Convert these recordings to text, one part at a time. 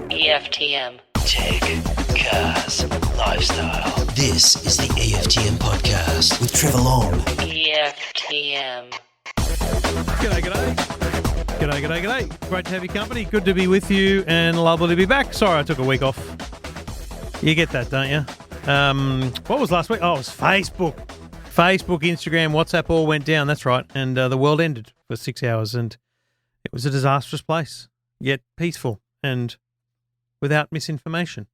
EFTM. Tech, cars, lifestyle. This is the EFTM podcast with Trevor Long. EFTM. G'day. Great to have your company. Good to be with you and lovely to be back. Sorry I took a week off. You get that, don't you? What was last week? Oh, it was Facebook. Facebook, Instagram, WhatsApp all went down. That's right. And the world ended for 6 hours and it was a disastrous place, yet peaceful and without misinformation.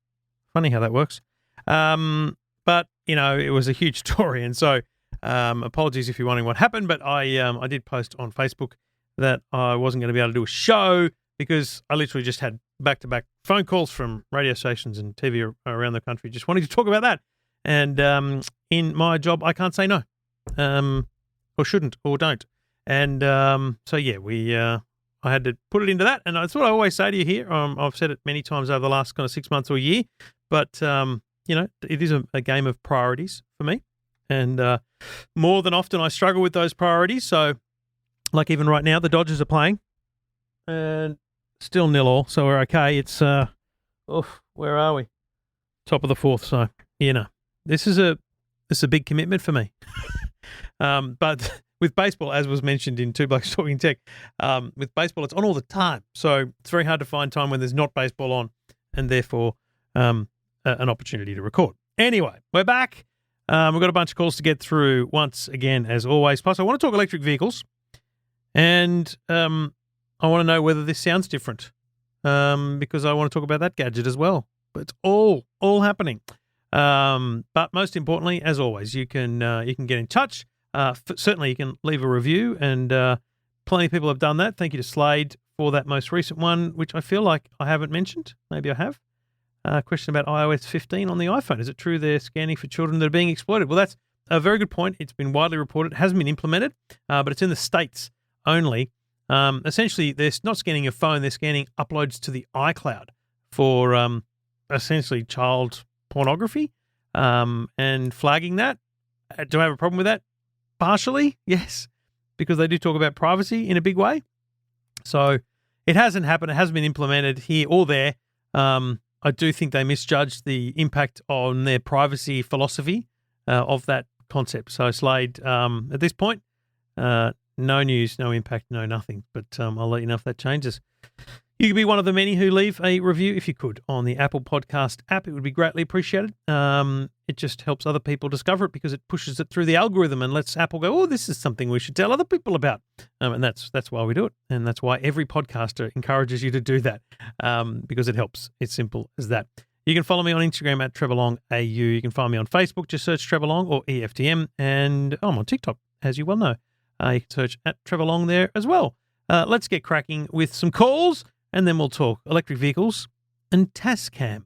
Funny how that works. But, you know, it was a huge story. And so apologies if you're wondering what happened, but I did post on Facebook that I wasn't going to be able to do a show because I literally just had back-to-back phone calls from radio stations and TV around the country just wanting to talk about that. And in my job, I can't say no, or shouldn't, or don't. And so, yeah, I had to put it into that. And that's what I always say to you here. I've said it many times over the last kind of 6 months or a year. But, you know, it is a game of priorities for me. And more than often, I struggle with those priorities. So, like even right now, the Dodgers are playing. And still 0-0, so we're okay. It's, where are we? Top of the fourth, so, you know. This is a big commitment for me. But with baseball, as was mentioned in Two Blokes Talking Tech, with baseball, it's on all the time. So it's very hard to find time when there's not baseball on and therefore an opportunity to record. Anyway, we're back. We've got a bunch of calls to get through once again, as always. Plus, I want to talk electric vehicles and I want to know whether this sounds different because I want to talk about that gadget as well. But it's all happening. But most importantly, as always, you can get in touch. Certainly, you can leave a review, and plenty of people have done that. Thank you to Slade for that most recent one, which I feel like I haven't mentioned. Maybe I have. Question about iOS 15 on the iPhone. Is it true they're scanning for children that are being exploited? Well, that's a very good point. It's been widely reported. It hasn't been implemented, but it's in the States only. Essentially, they're not scanning your phone. They're scanning uploads to the iCloud for essentially child pornography and flagging that. Do I have a problem with that? Partially, yes, because they do talk about privacy in a big way. So it hasn't happened. It hasn't been implemented here or there. I do think they misjudged the impact on their privacy philosophy of that concept. So Slade, at this point, no news, no impact, no nothing. But I'll let you know if that changes. You could be one of the many who leave a review, if you could, on the Apple Podcast app. It would be greatly appreciated. It just helps other people discover it because it pushes it through the algorithm and lets Apple go, oh, this is something we should tell other people about. And that's why we do it. And that's why every podcaster encourages you to do that because it helps. It's simple as that. You can follow me on Instagram at TrevorLongAU. You can find me on Facebook. Just search Trevor Long or EFTM. And I'm on TikTok, as you well know. You can search at Trevor Long there as well. Let's get cracking with some calls. And then we'll talk electric vehicles and Tascam,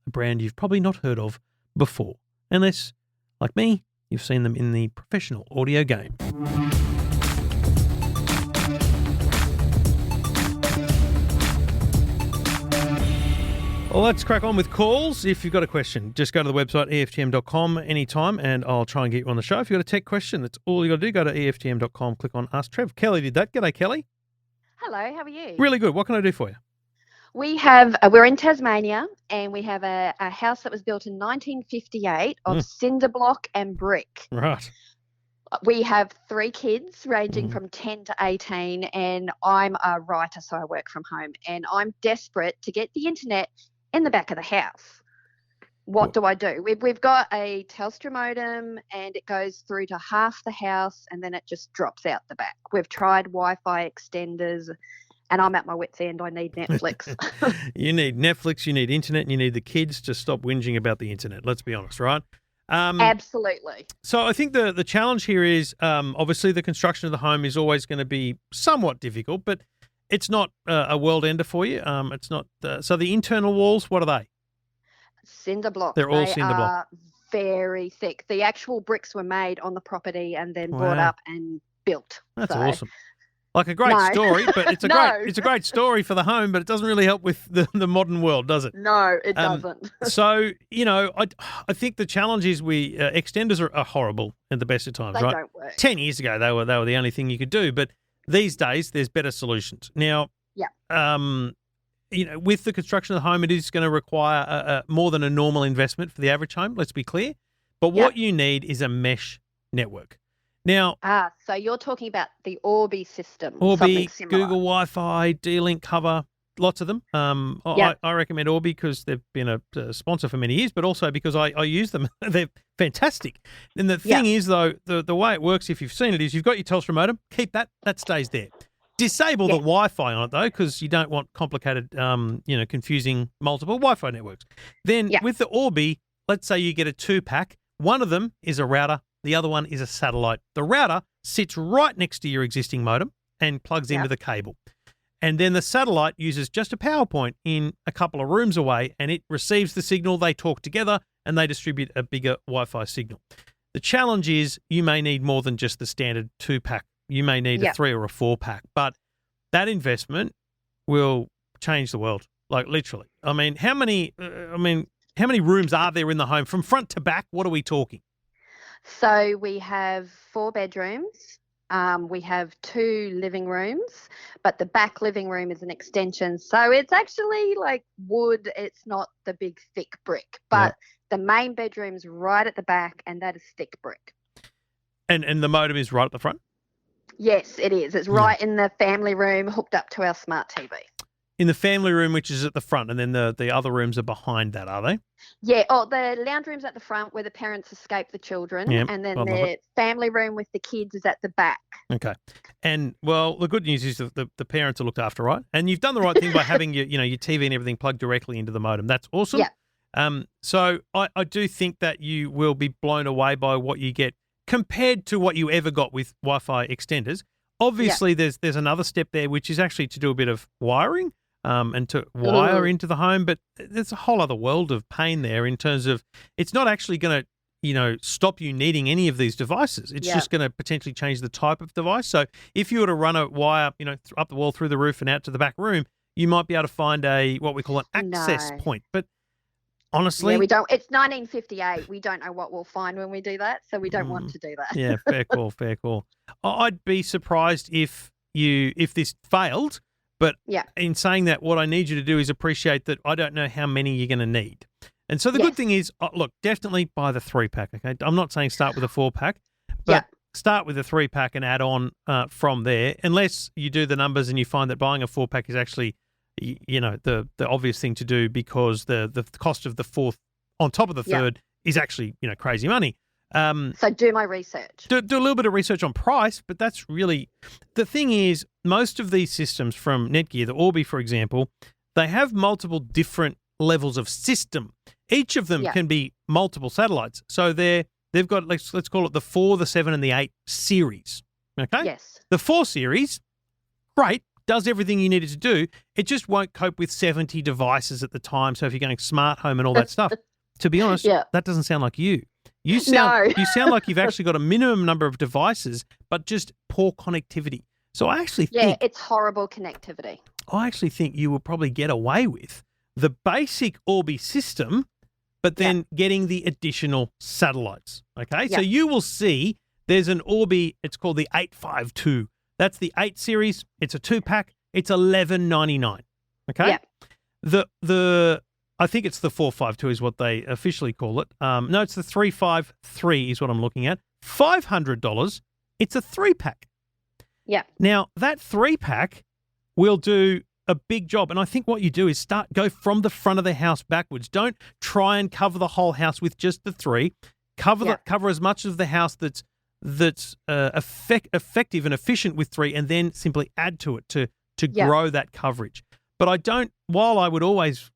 a brand you've probably not heard of before, unless, like me, you've seen them in the professional audio game. Well, let's crack on with calls. If you've got a question, just go to the website, EFTM.com, anytime, and I'll try and get you on the show. If you've got a tech question, that's all you got to do. Go to EFTM.com, click on Ask Trev. Kelly did that. G'day, Kelly. Hello, how are you? Really good. What can I do for you? We're in Tasmania, and we have a house that was built in 1958 of cinder block and brick. Right. We have 3 kids ranging from 10 to 18, and I'm a writer, so I work from home, and I'm desperate to get the internet in the back of the house. What do I do? We've got a Telstra modem, and it goes through to half the house, and then it just drops out the back. We've tried Wi-Fi extenders, and I'm at my wit's end. I need Netflix. You need Netflix, you need internet, and you need the kids to stop whinging about the internet. Let's be honest, right? Absolutely. So I think the challenge here is obviously the construction of the home is always going to be somewhat difficult, but it's not a world ender for you. It's not. So the internal walls, what are they? Cinder block. They're all cinder block. Very thick. The actual bricks were made on the property and then brought up and built. That's awesome. Like a great story, but it's a great story for the home, but it doesn't really help with the modern world, does it? No, it doesn't. So, you know, I think the challenge is extenders are horrible at the best of times, they right? Don't work. 10 years ago, they were the only thing you could do, but these days there's better solutions. Now, With the construction of the home, it is going to require more than a normal investment for the average home, let's be clear. But what you need is a mesh network. Now, so you're talking about the Orbi system, Orbi, something similar. Google Wi-Fi, D-Link cover, lots of them. I recommend Orbi because they've been a sponsor for many years, but also because I use them. They're fantastic. And the thing is, though, the way it works, if you've seen it, is you've got your Telstra modem, keep that stays there. Disable the Wi-Fi on it, though, because you don't want complicated, confusing multiple Wi-Fi networks. Then with the Orbi, let's say you get a 2-pack. One of them is a router. The other one is a satellite. The router sits right next to your existing modem and plugs in with a cable. And then the satellite uses just a power point in a couple of rooms away, and it receives the signal. They talk together, and they distribute a bigger Wi-Fi signal. The challenge is you may need more than just the standard 2-pack. You may need a 3 or a 4-pack. But that investment will change the world, like literally. I mean, how many rooms are there in the home from front to back? What are we talking? So we have 4 bedrooms. We have 2 living rooms, but the back living room is an extension. So it's actually like wood. It's not the big thick brick, but the main bedroom's right at the back, and that is thick brick. And the modem is right at the front? Yes, it is. It's right in the family room, hooked up to our smart TV. In the family room, which is at the front, and then the other rooms are behind that, are they? Yeah. Oh, the lounge room's at the front where the parents escape the children, and then the family room with the kids is at the back. Okay. And, well, the good news is that the parents are looked after, right? And you've done the right thing by having your TV and everything plugged directly into the modem. That's awesome. Yeah. So I do think that you will be blown away by what you get compared to what you ever got with Wi-Fi extenders. Obviously, there's another step there, which is actually to do a bit of wiring. And to wire into the home, but there's a whole other world of pain there in terms of it's not actually going to, stop you needing any of these devices. It's just going to potentially change the type of device. So if you were to run a wire, up the wall, through the roof and out to the back room, you might be able to find what we call an access point. But honestly, we don't. It's 1958. We don't know what we'll find when we do that, so we don't want to do that. Yeah, fair call. I'd be surprised if this failed. But in saying that, what I need you to do is appreciate that I don't know how many you're going to need. And so the good thing is, look, definitely buy the 3-pack, okay? I'm not saying start with a 4-pack, but start with a 3-pack and add on from there, unless you do the numbers and you find that buying a 4-pack is actually, the obvious thing to do because the cost of the 4th on top of the 3rd is actually, crazy money. So do my research. Do a little bit of research on price, but that's really the thing is most of these systems from Netgear, the Orbi, for example, they have multiple different levels of system. Each of them can be multiple satellites. So they've got, let's call it the 4, the 7, and the 8 series. Okay? Yes. The 4 series, great, does everything you need it to do. It just won't cope with 70 devices at the time. So if you're going smart home and all that stuff, to be honest, that doesn't sound like you. You sound like you've actually got a minimum number of devices, but just poor connectivity. So I actually think it's horrible connectivity. I actually think you will probably get away with the basic Orbi system, but then getting the additional satellites. Okay, so you will see there's an Orbi. It's called the 852. That's the 8 series. It's a 2-pack. It's $11.99. Okay, the I think it's the 452 is what they officially call it. No, it's the 353 is what I'm looking at. $500. It's a 3-pack. Yeah. Now, that 3-pack will do a big job. And I think what you do is go from the front of the house backwards. Don't try and cover the whole house with just the 3. Cover as much of the house that's effective and efficient with 3, and then simply add to it to grow that coverage. But while I would always,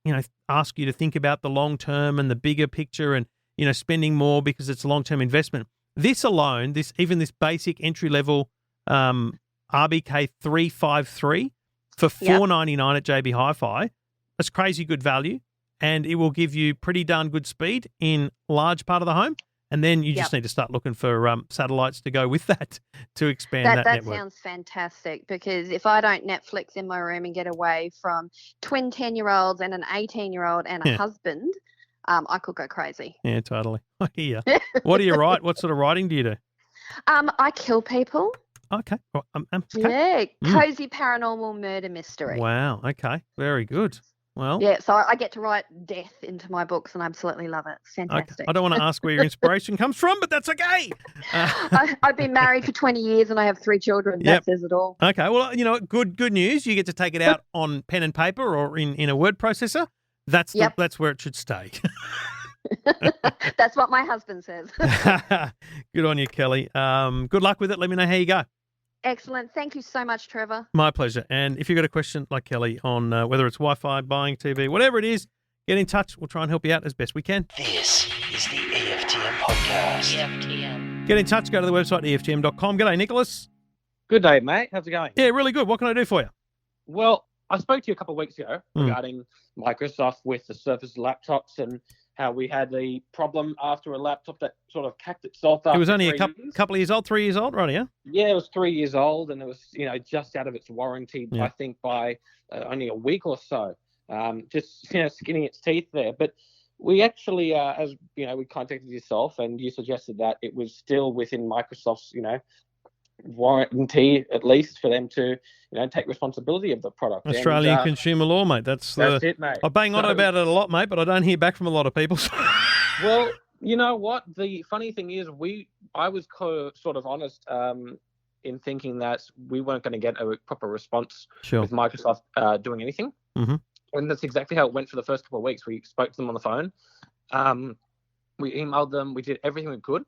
ask you to think about the long term and the bigger picture and, spending more because it's a long-term investment. This alone, this basic entry-level RBK 353 for $4.99 at JB Hi-Fi, that's crazy good value, and it will give you pretty darn good speed in large part of the home. And then you just need to start looking for satellites to go with that to expand that network. That sounds fantastic, because if I don't Netflix in my room and get away from twin 10-year-olds and an 18-year-old and a husband, I could go crazy. Yeah, totally. I hear you. What do you write? What sort of writing do you do? I kill people. Okay. Well, okay. Yeah, cozy paranormal murder mystery. Wow. Okay. Very good. Well, Yeah, so I get to write death into my books, and I absolutely love it. It's okay. fantastic. I don't want to ask where your inspiration comes from, but that's okay. I've been married for 20 years, and I have 3 children. Yep. That says it all. Okay. Well, good news. You get to take it out on pen and paper or in a word processor. That's that's where it should stay. That's what my husband says. Good on you, Kelly. Good luck with it. Let me know how you go. Excellent. Thank you so much, Trevor. My pleasure. And if you've got a question like Kelly on whether it's Wi-Fi, buying TV, whatever it is, get in touch. We'll try and help you out as best we can. This is the EFTM podcast. EFTM. Get in touch. Go to the website, EFTM.com. G'day, Nicholas. Good day, mate. How's it going? Yeah, really good. What can I do for you? Well, I spoke to you a couple of weeks ago regarding Microsoft with the Surface laptops and how we had a problem after a laptop that sort of cacked itself up. It was only a couple of years old, 3 years old, right? Yeah. Yeah, it was 3 years old, and it was just out of its warranty. Yeah. I think by only a week or so. Just skinning its teeth there. But we actually, as we contacted yourself, and you suggested that it was still within Microsoft's warranty, at least, for them to take responsibility of the product. Australian consumer law, mate. That's it, mate. I bang on about it a lot, mate, but I don't hear back from a lot of people. Well, you know what? The funny thing is, I was sort of honest in thinking that we weren't going to get a proper response with Microsoft doing anything. Mm-hmm. And that's exactly how it went for the first couple of weeks. We spoke to them on the phone. We emailed them. We did everything we could.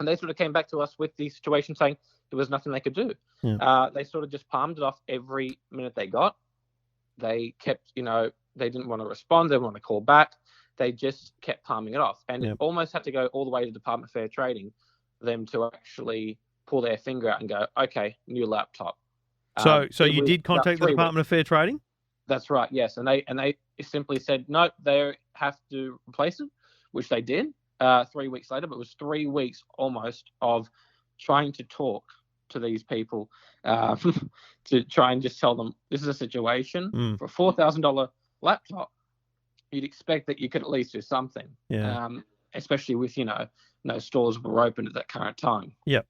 And they sort of came back to us with the situation saying there was nothing they could do. Yeah. They sort of just palmed it off every minute they got. They kept, they didn't want to respond. They didn't want to call back. They just kept palming it off. And it almost had to go all the way to Department of Fair Trading for them to actually pull their finger out and go, okay, new laptop. So you did contact the Department of Fair Trading? That's right, yes. And they simply said, no, they have to replace it, which they did 3 weeks later. But it was 3 weeks almost of trying to talk to these people to try and just tell them this is a situation. For a $4,000 laptop, you'd expect that you could at least do something. Yeah. Especially with, no stores were open at that current time. Yep.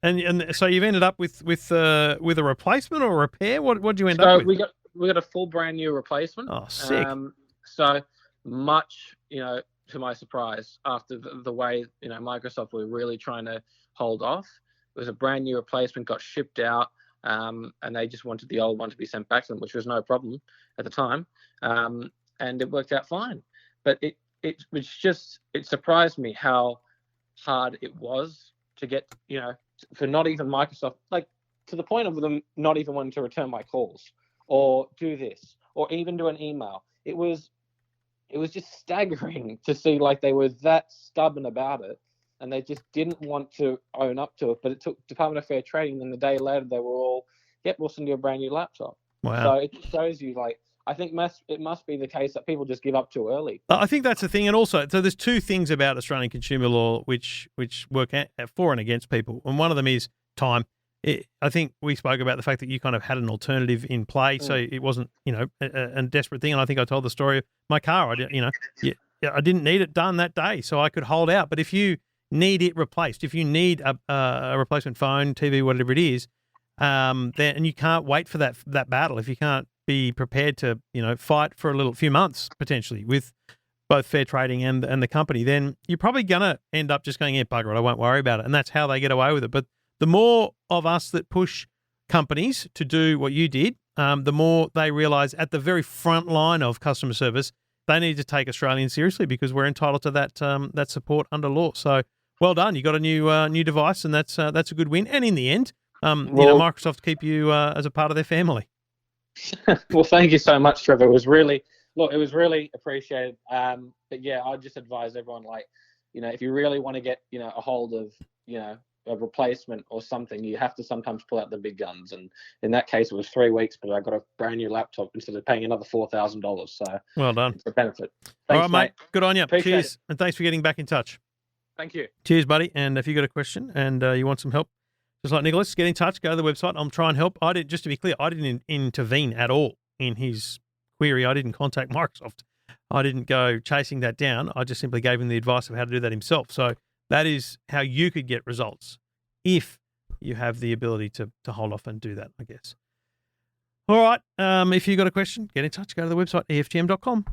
And so you've ended up with a replacement or a repair? What did you end up with? So we got a full brand new replacement. Oh, sick. So much, to my surprise, after the way Microsoft were really trying to hold off, it was a brand new replacement, got shipped out, and they just wanted the old one to be sent back to them, which was no problem at the time, and it worked out fine. But it surprised me how hard it was to get, for not even Microsoft, like to the point of them not even wanting to return my calls or do this or even do an email. It was just staggering to see like they were that stubborn about it and they just didn't want to own up to it. But it took Department of Fair Trading, and the day later they were all, yep, we'll send you a brand new laptop. Wow. So it shows you, like, I think it must be the case that people just give up too early. I think that's the thing. And also, so there's two things about Australian consumer law which work for and against people. And one of them is time. I think we spoke about the fact that you kind of had an alternative in play. So it wasn't, a desperate thing. And I think I told the story of my car. I didn't need it done that day, so I could hold out. But if you need it replaced, if you need a replacement phone, TV, whatever it is, then, and you can't wait for that battle, if you can't be prepared to, fight for a few months potentially with both Fair Trading and the company, then you're probably going to end up just going, yeah, bugger it, I won't worry about it. And that's how they get away with it. But the more of us that push companies to do what you did, the more they realise at the very front line of customer service, they need to take Australians seriously because we're entitled to that support under law. So well done. You got a new device, and that's a good win. And in the end, Microsoft keep you as a part of their family. Well, thank you so much, Trevor. It was really appreciated. But yeah, I'd just advise everyone, like, if you really want to get, a hold of, a replacement or something, you have to sometimes pull out the big guns. And in that case, it was 3 weeks, but I got a brand new laptop instead of paying another $4,000. So well done. It's a benefit. Thanks, all right, mate. Good on you. Appreciate Cheers. it. And thanks for getting back in touch. Thank you. Cheers, buddy. And if you got a question and you want some help, just like Nicholas, get in touch, go to the website. I'll try and help. Just to be clear, I didn't intervene at all in his query. I didn't contact Microsoft. I didn't go chasing that down. I just simply gave him the advice of how to do that himself. So that is how you could get results if you have the ability to hold off and do that, I guess. All right. If you've got a question, get in touch. Go to the website, EFTM.com.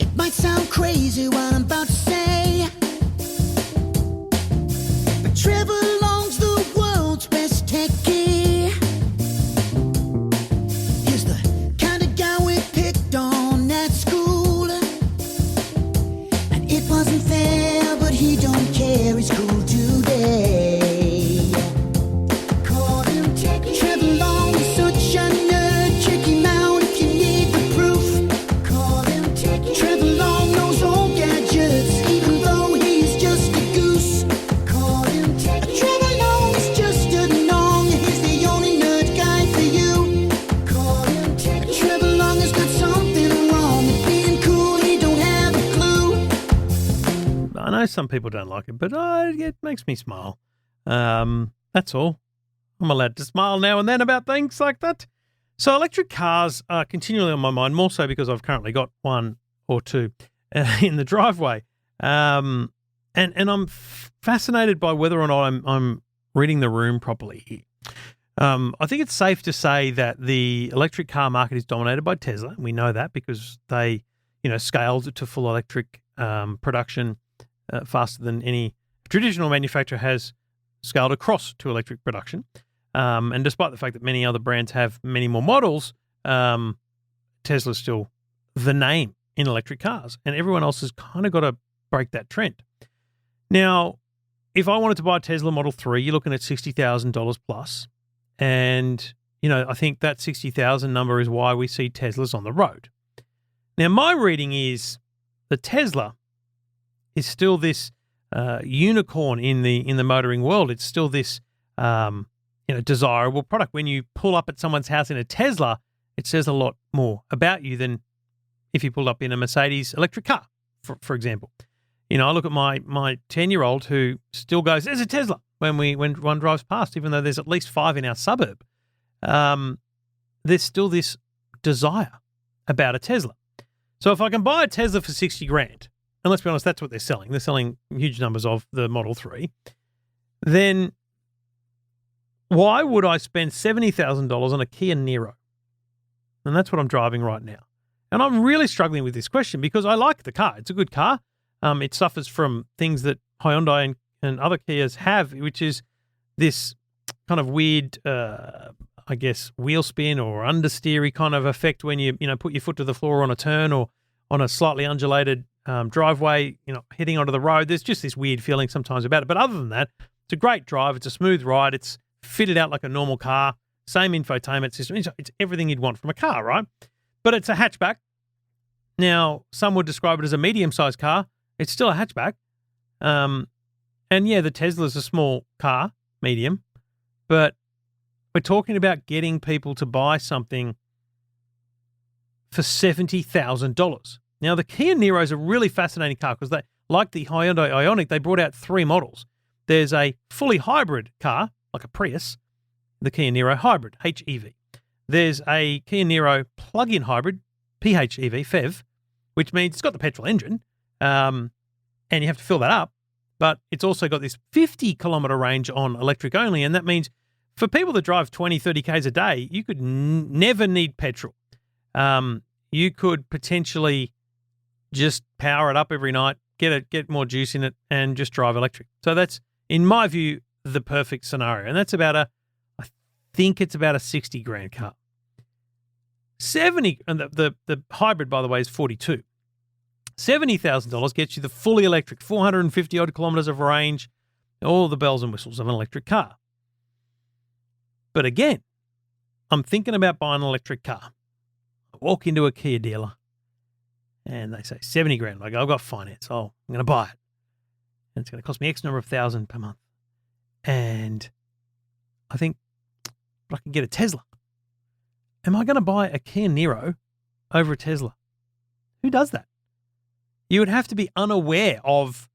It might sound crazy what I'm about to say, but Trevor Long's the world's best techie. He's the kind of guy we picked on at school, and it wasn't fair, but he don't care. He's cool today. Call him techie. Trevor Long is such a nerd. Check him out if you need the proof. Call him techie. Trevor Long knows all gadgets, even though he's just a goose. Call him techie. Trevor Long is just a nong. He's the only nerd guy for you. Call him techie. Trevor Long has got something wrong with being cool. He don't have a clue. I know some people don't like it, but it makes me smile. That's all. I'm allowed to smile now and then about things like that. So electric cars are continually on my mind, more so because I've currently got one or two in the driveway. And I'm fascinated by whether or not I'm reading the room properly. I think it's safe to say that the electric car market is dominated by Tesla. We know that because they, scaled to full electric production faster than any traditional manufacturer has scaled across to electric production. And despite the fact that many other brands have many more models, Tesla's still the name in electric cars, and everyone else has kind of got to break that trend. Now, if I wanted to buy a Tesla Model 3, you're looking at $60,000 plus. And, I think that 60,000 number is why we see Teslas on the road. Now, my reading is the Tesla is still this unicorn in the motoring world. It's still this desirable product. When you pull up at someone's house in a Tesla, it says a lot more about you than if you pulled up in a Mercedes electric car, for example. I look at my 10-year-old who still goes, "There's a Tesla," when one drives past, even though there's at least 5 in our suburb. There's still this desire about a Tesla. So if I can buy a Tesla for $60,000, and let's be honest, that's what they're selling. They're selling huge numbers of the Model 3. Then why would I spend $70,000 on a Kia Niro? And that's what I'm driving right now. And I'm really struggling with this question because I like the car. It's a good car. It suffers from things that Hyundai and other Kias have, which is this kind of weird, wheel spin or understeery kind of effect when you put your foot to the floor on a turn or on a slightly undulated driveway, heading onto the road. There's just this weird feeling sometimes about it. But other than that, it's a great drive. It's a smooth ride. It's fitted out like a normal car. Same infotainment system. It's everything you'd want from a car, right? But it's a hatchback. Now, some would describe it as a medium-sized car. It's still a hatchback. And yeah, the Tesla's a small car, medium. But we're talking about getting people to buy something for $70,000. Now, the Kia Niro is a really fascinating car because they, like the Hyundai Ioniq, they brought out 3 models. There's a fully hybrid car, like a Prius, the Kia Niro Hybrid, HEV. There's a Kia Niro plug-in hybrid, PHEV, PHEV, which means it's got the petrol engine, and you have to fill that up, but it's also got this 50-kilometre range on electric only, and that means for people that drive 20, 30 Ks a day, you could never need petrol. You could potentially just power it up every night, get more juice in it, and just drive electric. So that's, in my view, the perfect scenario. And that's about I think it's about a $60,000 car. 70, and the hybrid, by the way, is 42. $70,000 gets you the fully electric, 450 odd kilometers of range, all the bells and whistles of an electric car. But again, I'm thinking about buying an electric car. I walk into a Kia dealer and they say $70,000. Like, I've got finance. Oh, I'm going to buy it. And it's going to cost me X number of thousand per month. And I think, but I can get a Tesla. Am I going to buy a Kia Niro over a Tesla? Who does that? You would have to be unaware of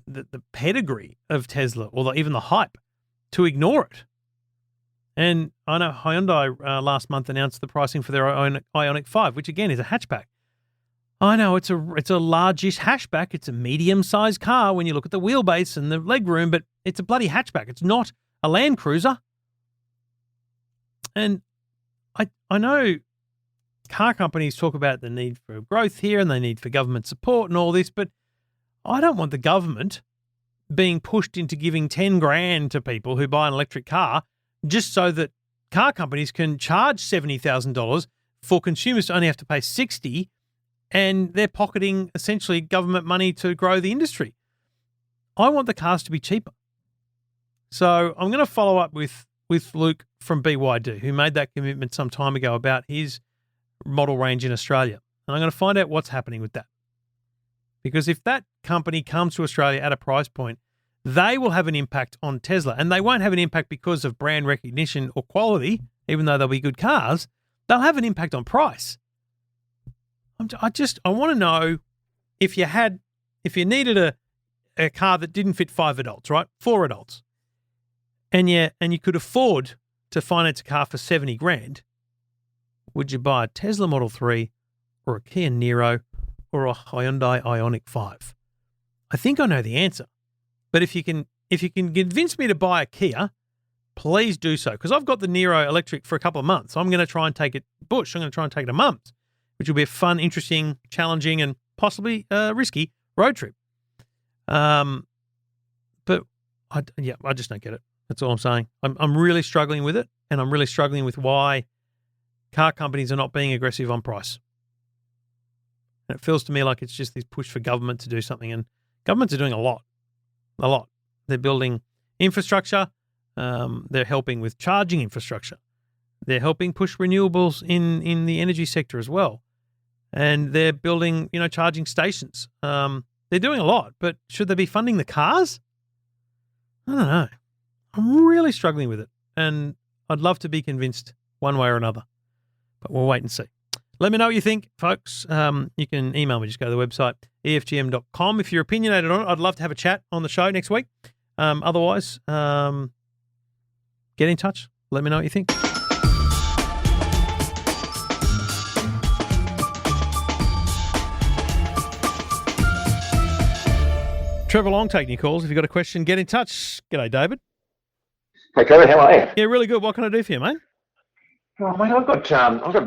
the pedigree of Tesla or even the hype to ignore it. And I know Hyundai last month announced the pricing for their own Ioniq 5, which again is a hatchback. I know it's a largish hatchback. It's a medium-sized car when you look at the wheelbase and the legroom, but it's a bloody hatchback. It's not a Land Cruiser. And I know car companies talk about the need for growth here and they need for government support and all this, but I don't want the government being pushed into giving 10 grand to people who buy an electric car just so that car companies can charge $70,000 for consumers to only have to pay 60, and they're pocketing essentially government money to grow the industry. I want the cars to be cheaper. So I'm going to follow up with Luke from BYD, who made that commitment some time ago about his model range in Australia. And I'm going to find out what's happening with that. Because if that company comes to Australia at a price point, they will have an impact on Tesla. And they won't have an impact because of brand recognition or quality, even though they'll be good cars. They'll have an impact on price. I want to know if you needed a car that didn't fit 5 adults, right? 4 adults. And you could afford to finance a car for 70 grand. Would you buy a Tesla Model 3 or a Kia Niro or a Hyundai Ioniq 5? I think I know the answer. But if you can convince me to buy a Kia, please do so. Because I've got the Niro electric for a couple of months. I'm going to try and take it bush. I'm going to try and take it a month, which will be a fun, interesting, challenging, and possibly risky road trip. But I just don't get it. That's all I'm saying. I'm really struggling with it, and I'm really struggling with why car companies are not being aggressive on price. And it feels to me like it's just this push for government to do something, and governments are doing a lot. They're building infrastructure. They're helping with charging infrastructure. They're helping push renewables in the energy sector as well. And they're building, charging stations. They're doing a lot, but should they be funding the cars? I don't know. I'm really struggling with it, and I'd love to be convinced one way or another, but we'll wait and see. Let me know what you think, folks. You can email me. Just go to the website, EFTM.com. If you're opinionated on it, I'd love to have a chat on the show next week. Otherwise, get in touch. Let me know what you think. Trevor Long taking your calls. If you've got a question, get in touch. G'day, David. Hey, Trevor, how are you? Yeah, really good. What can I do for you, mate? Oh, mate, I've got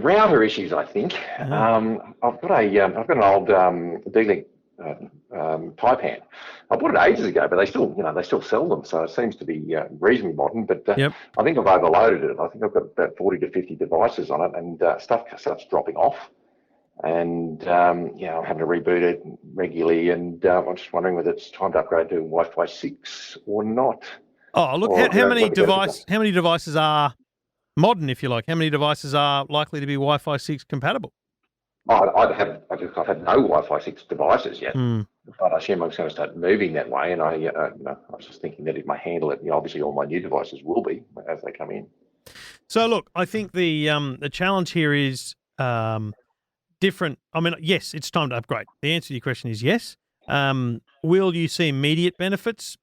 router issues, I think. I've got an old D-Link Taipan. I bought it ages ago, but they still sell them, so it seems to be reasonably modern. But Yep. I think I've overloaded it. I think I've got about 40 to 50 devices on it, and stuff starts dropping off. And I'm having to reboot it regularly, and I'm just wondering whether it's time to upgrade to Wi-Fi 6 or not. Oh, look, how many devices are modern, if you like? How many devices are likely to be Wi-Fi 6 compatible? I've had no Wi-Fi 6 devices yet, but I assume I'm going to start moving that way. And I was just thinking that it may handle it. Obviously all my new devices will be as they come in. So look, I think the challenge here is different. I mean, yes, it's time to upgrade. The answer to your question is yes. Will you see immediate benefits?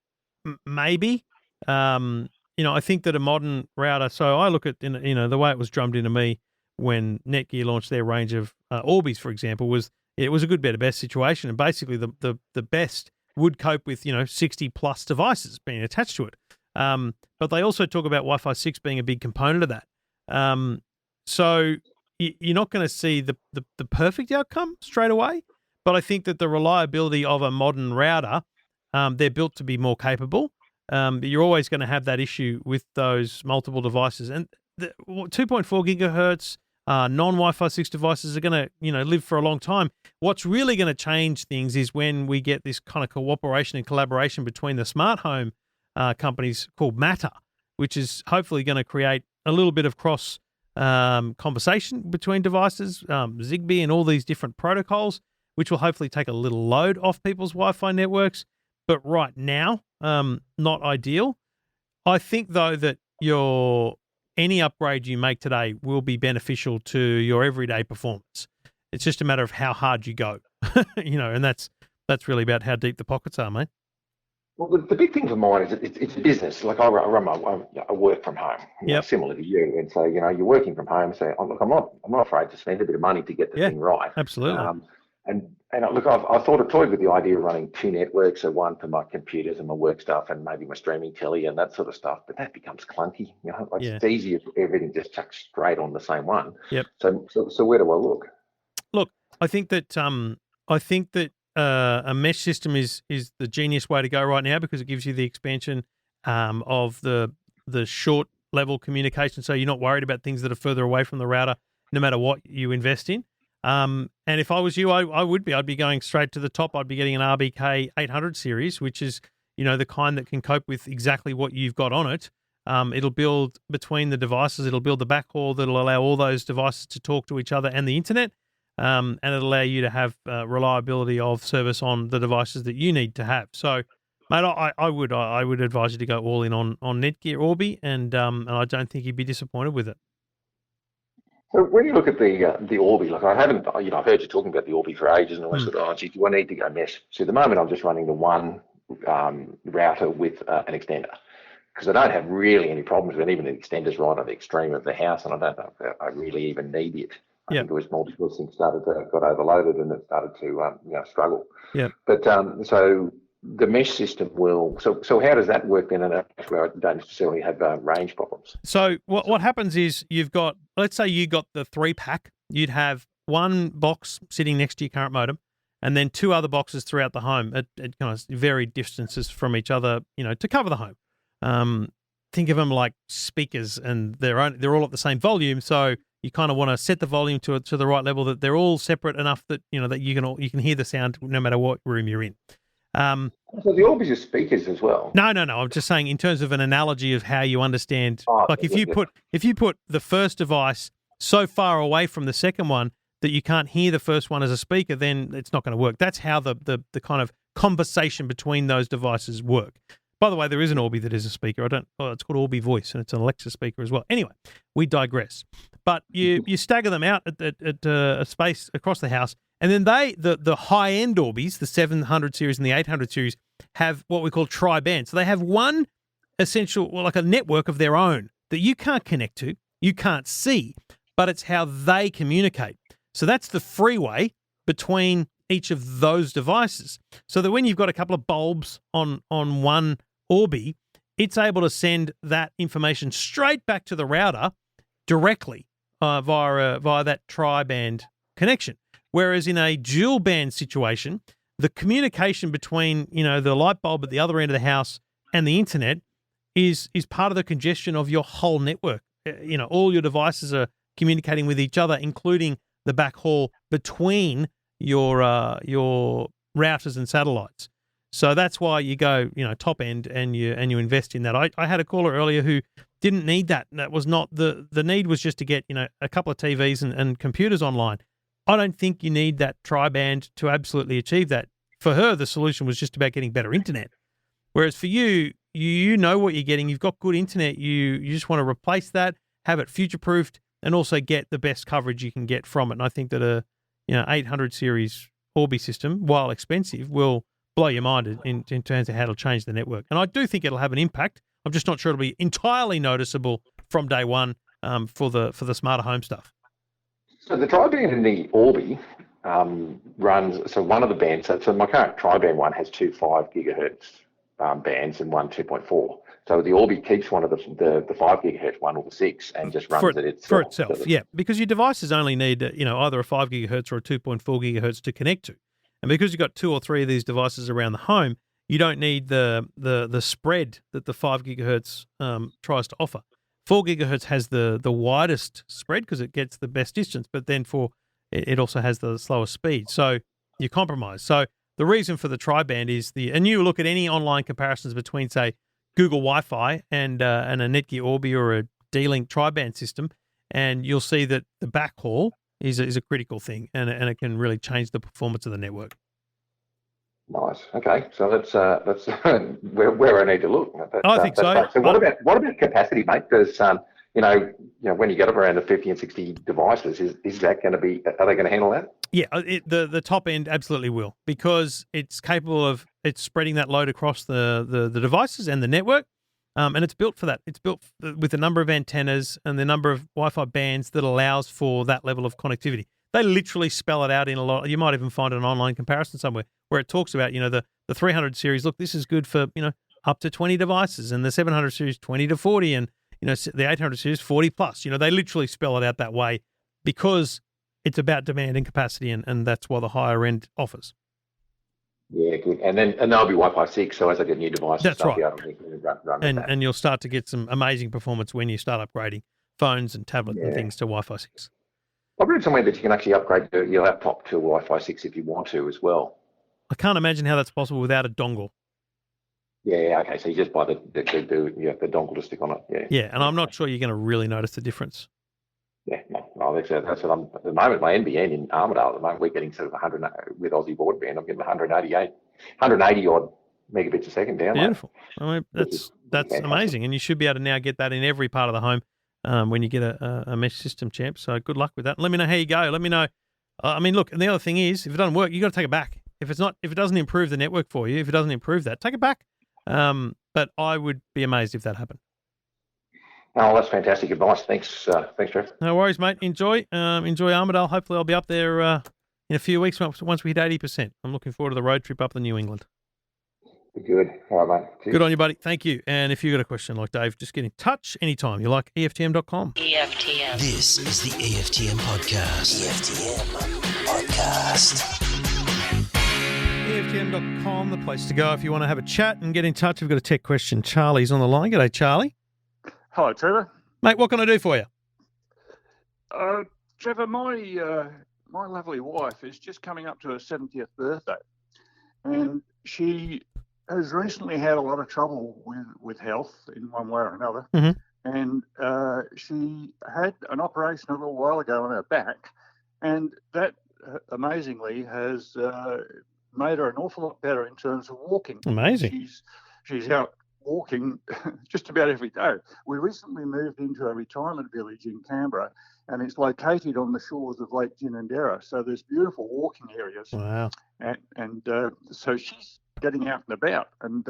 Maybe. I think that a modern router. So I look at the way it was drummed into me when Netgear launched their range of Orbeez, for example, was a good, better, best situation, and basically the best would cope with 60 plus devices being attached to it. But they also talk about Wi-Fi 6 being a big component of that. So you're not going to see the perfect outcome straight away, but I think that the reliability of a modern router, they're built to be more capable. But you're always going to have that issue with those multiple devices. And the 2.4 gigahertz non-Wi-Fi 6 devices are going to live for a long time. What's really going to change things is when we get this kind of cooperation and collaboration between the smart home companies called Matter, which is hopefully going to create a little bit of cross conversation between devices, Zigbee and all these different protocols, which will hopefully take a little load off people's Wi-Fi networks. But right now, not ideal. I think, though, that any upgrade you make today will be beneficial to your everyday performance. It's just a matter of how hard you go, and that's really about how deep the pockets are, mate. Well, the big thing for mine is it's a business. Like I work from home, similar to you, and so you're working from home. So look, I'm not afraid to spend a bit of money to get the thing right. Absolutely. Look, I thought I toyed with the idea of running two networks, so one for my computers and my work stuff, and maybe my streaming telly and that sort of stuff. But that becomes clunky. Like Yeah. it's easier if everything just chucks straight on the same one. Yep. So where do I look? Look, I think that a mesh system is the genius way to go right now, because it gives you the expansion of the short level communication, so you're not worried about things that are further away from the router, no matter what you invest in. And if I was you, I'd be going straight to the top. I'd be getting an RBK 800 series, which is the kind that can cope with exactly what you've got on it. It'll build between the devices. It'll build the backhaul that'll allow all those devices to talk to each other and the internet. And it'll allow you to have reliability of service on the devices that you need to have. So, mate, I would advise you to go all in on Netgear Orbi, and I don't think you'd be disappointed with it. So when you look at the Orbi, like I've heard you talking about the Orbi for ages, and I said, oh, gee, do I need to go mesh? So at the moment, I'm just running the one router with an extender, because I don't have really any problems with it. Even the extender's right on the extreme of the house, and I don't know if I really even need it. I think it was multiple things got overloaded and it started to struggle. Yeah. But so the mesh system will. So how does that work then? And where I don't necessarily have range problems. So what happens is let's say you got the 3-pack. You'd have one box sitting next to your current modem, and then two other boxes throughout the home at kind of varied distances from each other, to cover the home. Think of them like speakers, and they're all at the same volume. So you kind of want to set the volume to the right level, that they're all separate enough that that you can hear the sound no matter what room you're in. So the Orbis are speakers as well. No. I'm just saying in terms of an analogy of how you understand. If you put the first device so far away from the second one that you can't hear the first one as a speaker, then it's not going to work. That's how the kind of conversation between those devices work. By the way, there is an Orbi that is a speaker. It's called Orbi Voice, and it's an Alexa speaker as well. Anyway, we digress. But you stagger them out at a space across the house, and then the high-end Orbis, the 700 series and the 800 series, have what we call tri-band. So they have one essential, like a network of their own that you can't connect to, you can't see, but it's how they communicate. So that's the freeway between each of those devices, so that when you've got a couple of bulbs on one Orbi, it's able to send that information straight back to the router directly via that tri-band connection. Whereas in a dual band situation, the communication between the light bulb at the other end of the house and the internet is part of the congestion of your whole network. All your devices are communicating with each other, including the backhaul between your routers and satellites. So that's why you go, top end, and you invest in that. I had a caller earlier who didn't need that. That was not the need was just to get, a couple of TVs and computers online. I don't think you need that tri-band to absolutely achieve that. For her, the solution was just about getting better internet. Whereas for you, you know what you're getting. You've got good internet. You just want to replace that, have it future-proofed, and also get the best coverage you can get from it. And I think that a 800 series Orbi system, while expensive, will blow your mind in terms of how it'll change the network. And I do think it'll have an impact. I'm just not sure it'll be entirely noticeable from day one for the smarter home stuff. So the tri-band in the Orbi runs, so one of the bands, so my current tri-band one has two 5 gigahertz bands and one 2.4. So the Orbi keeps one of the 5 gigahertz one or the 6 and just runs it itself. For itself, yeah. Because your devices only need either a 5 gigahertz or a 2.4 gigahertz to connect to. And because you've got 2 or 3 of these devices around the home, you don't need the spread that the 5 gigahertz tries to offer. 4 gigahertz has the widest spread because it gets the best distance, but then it also has the slowest speed. So you compromise. So the reason for the tri-band is and you look at any online comparisons between, say, Google Wi-Fi and a Netgear Orbi or a D-Link tri-band system, and you'll see that the backhaul is a critical thing, and it can really change the performance of the network. Nice. Okay, so that's where I need to look. I think so. So what about capacity, mate? Because when you get up around the 50 and 60 devices, is that going to be? Are they going to handle that? Yeah, the top end absolutely will, because it's capable of spreading that load across the devices and the network, and it's built for that. It's built with the number of antennas and the number of Wi-Fi bands that allows for that level of connectivity. They literally spell it out in a lot. You might even find an online comparison somewhere where it talks about, the 300 series. Look, this is good for, up to 20 devices, and the 700 series 20 to 40, and the 800 series 40 plus. They literally spell it out that way because it's about demand and capacity, and that's what the higher end offers. Yeah, good. And they'll be Wi-Fi 6, so as I get new devices, That's they'll right. be able to run with that. And you'll start to get some amazing performance when you start upgrading phones and tablets and things to Wi-Fi 6. I've read somewhere that you can actually upgrade your laptop to Wi-Fi 6 if you want to as well. I can't imagine how that's possible without a dongle. Yeah, okay. So you just buy the dongle to stick on it. Yeah. Yeah, and I'm not sure you're going to really notice the difference. Yeah, no, that's what I'm at the moment. My NBN in Armidale at the moment, we're getting sort of 100 with Aussie broadband. I'm getting 180 odd megabits a second down. Beautiful. I mean, that's amazing, and you should be able to now get that in every part of the home when you get a mesh system, champ. So good luck with that. Let me know how you go. Let me know. Look, and the other thing is, if it doesn't work, you got to take it back. If it doesn't improve the network for you, if it doesn't improve that, take it back. But I would be amazed if that happened. Oh, that's fantastic advice. Thanks, Trev. No worries, mate. Enjoy Armidale. Hopefully, I'll be up there in a few weeks once we hit 80%. I'm looking forward to the road trip up to New England. Good. All right, mate. Cheers. Good on you, buddy. Thank you. And if you've got a question like Dave, just get in touch anytime. You like EFTM.com. EFTM. This is the EFTM Podcast. EFTM Podcast. EFTM.com, the place to go if you want to have a chat and get in touch. We've got a tech question. Charlie's on the line. G'day, Charlie. Hello, Trevor. Mate, what can I do for you? Trevor, my lovely wife is just coming up to her 70th birthday, and she has recently had a lot of trouble with health in one way or another. Mm-hmm. And she had an operation a little while ago on her back, and that amazingly has made her an awful lot better in terms of walking. Amazing. She's out walking just about every day. We recently moved into a retirement village in Canberra, and it's located on the shores of Lake Ginninderra. So there's beautiful walking areas. Wow. And so she's getting out and about. And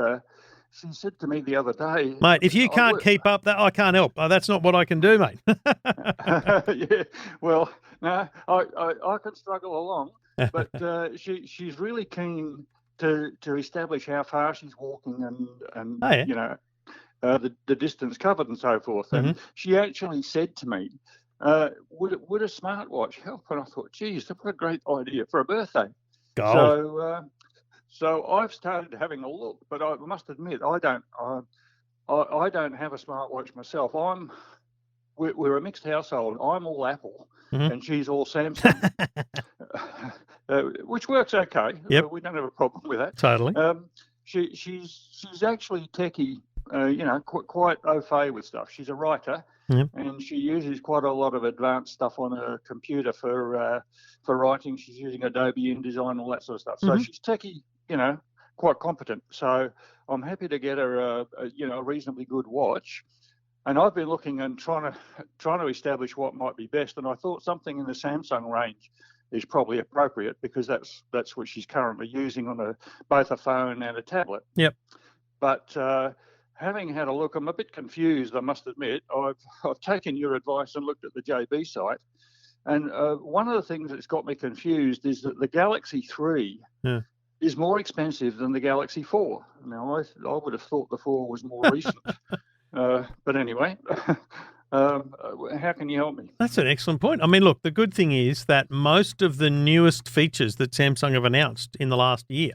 she said to me the other day, mate, if you can't keep up, that I can't help. That's not what I can do, mate. Yeah. Well, no, I can struggle along, but she's really keen to establish how far she's walking and the distance covered and so forth. And she actually said to me, would a smartwatch help? And I thought, geez, what a great idea for a birthday. So I've started having a look, but I must admit I don't have a smartwatch myself. We're a mixed household. I'm all Apple, and she's all Samsung, which works okay. Yep. We don't have a problem with that. Totally. She's actually techie, quite au fait with stuff. She's a writer, and she uses quite a lot of advanced stuff on her computer for writing. She's using Adobe InDesign, all that sort of stuff. So she's techie, quite competent. So I'm happy to get her a reasonably good watch. And I've been looking and trying to establish what might be best. And I thought something in the Samsung range is probably appropriate because that's what she's currently using on both a phone and a tablet. Yep. But having had a look, I'm a bit confused, I must admit. I've taken your advice and looked at the JB site. And one of the things that's got me confused is that the Galaxy 3 is more expensive than the Galaxy 4. Now, I would have thought the 4 was more recent. But anyway, how can you help me? That's an excellent point. I mean, look, the good thing is that most of the newest features that Samsung have announced in the last year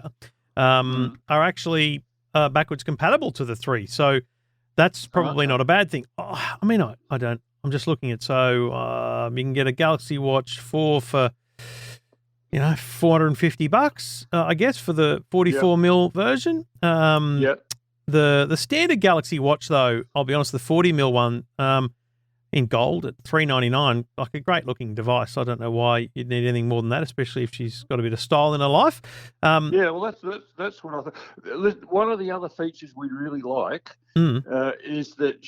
are actually backwards compatible to the 3. So that's probably not a bad thing. I mean, I don't. I'm just looking at, so you can get a Galaxy Watch 4 for, $450, I guess, for the 44 mil version. The standard Galaxy Watch, though, I'll be honest, the 40 mil one in gold at $399, like a great looking device. I don't know why you'd need anything more than that, especially if she's got a bit of style in her life. Well, that's what I thought. One of the other features we really like is that